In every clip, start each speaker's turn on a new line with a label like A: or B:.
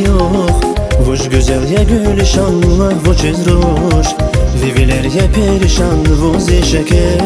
A: yok. Vuş güzel ya gülşanla vuç izruş. Viviler ya perişan vuzi şeker.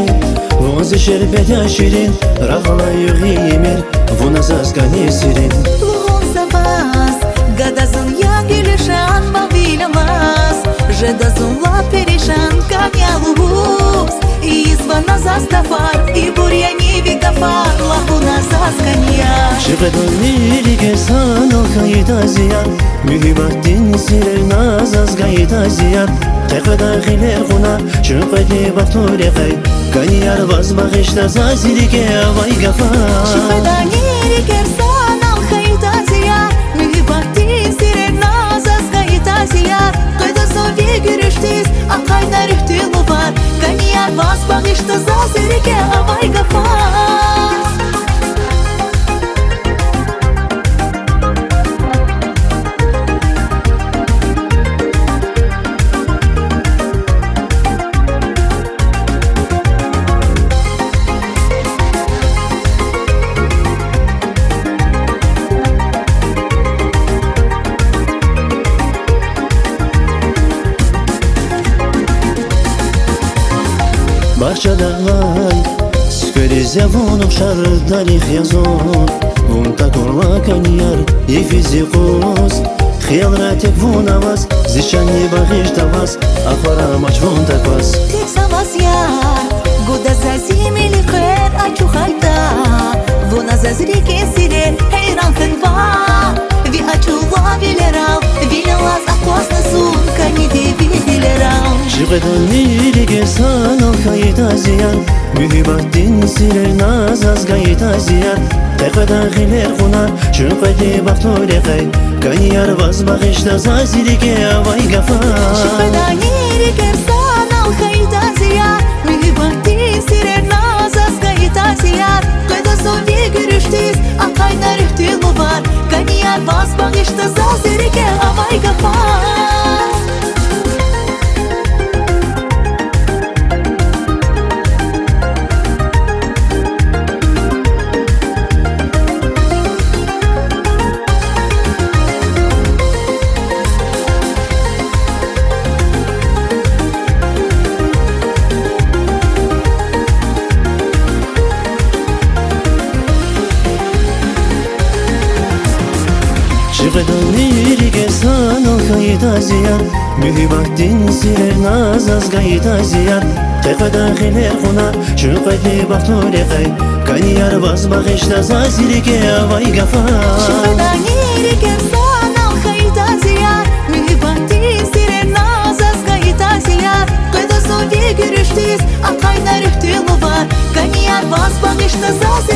A: Vuzi şerbet ya şirin. Rahla yuğimir. Vuna zazgani sirin.
B: Лугон за вас, гадазун я гюльшан мавилямас. Жедазун ла перешан камя лугус. И звона застафар, и бурьяни вигафар. Лахуна зазганья.
A: Şıkıdın nirike sanal kayıta ziyan. Mühibbatin sirer nazaz kayıta ziyan. Tekada giler kuna şıkıdı baktore kay. Kaniyar vaz bakışta zazirike vay gafar.
B: Şıkıdani rikersan al kayıta ziyan. Mühibbatin sirer nazaz kayıta ziyan. Kayda sovi görüştüz, akayda rühtülü var. Kaniyar vaz bakışta zazirike vay gafar.
A: Bahçada vay Skorize vunuk şar tarih yazon Vun takorla kaniyar и физикус Хел ратек вун аваз Зишан не багиш таваз Ахвара мач вун такваз
B: Тек самаз яр Года за зимели хэр ачу хайта Вуна за зрике сире Хейран хэнва Ви ачу лавилерал Вилелаз аквасны сун Каниде виделерал
A: Şıkıdın nirike sanal kayıta ziyan Mühibbatin sirer nazaz kayıta ziyan Tekada giler kuna şıkıdı baktore kay Kaniyar vaz bakışta zazirike vay gafar
B: Şıkıdani rikersan al kayıta ziyan Mühibbatin sirer nazaz kayıta ziyan Kayda sovi görüştüz Akayda rühtülü var Kaniyar vaz bakışta zazirike vay gafar.
A: Şıkıdın nirike sanal kayıta ziyan Mühibbatin sirer nazaz kayıta ziyan Tekada giler kuna şıkıdı baktore kay Kaniyar vaz bakışta zazirike vay gafar
B: Şıkıdani rikersan al kayıta ziyan Mühibbatin sirer nazaz kayıta ziyan Kayda sovi görüştüz Akayda rühtülü var Kaniyar vaz bakışta zazirike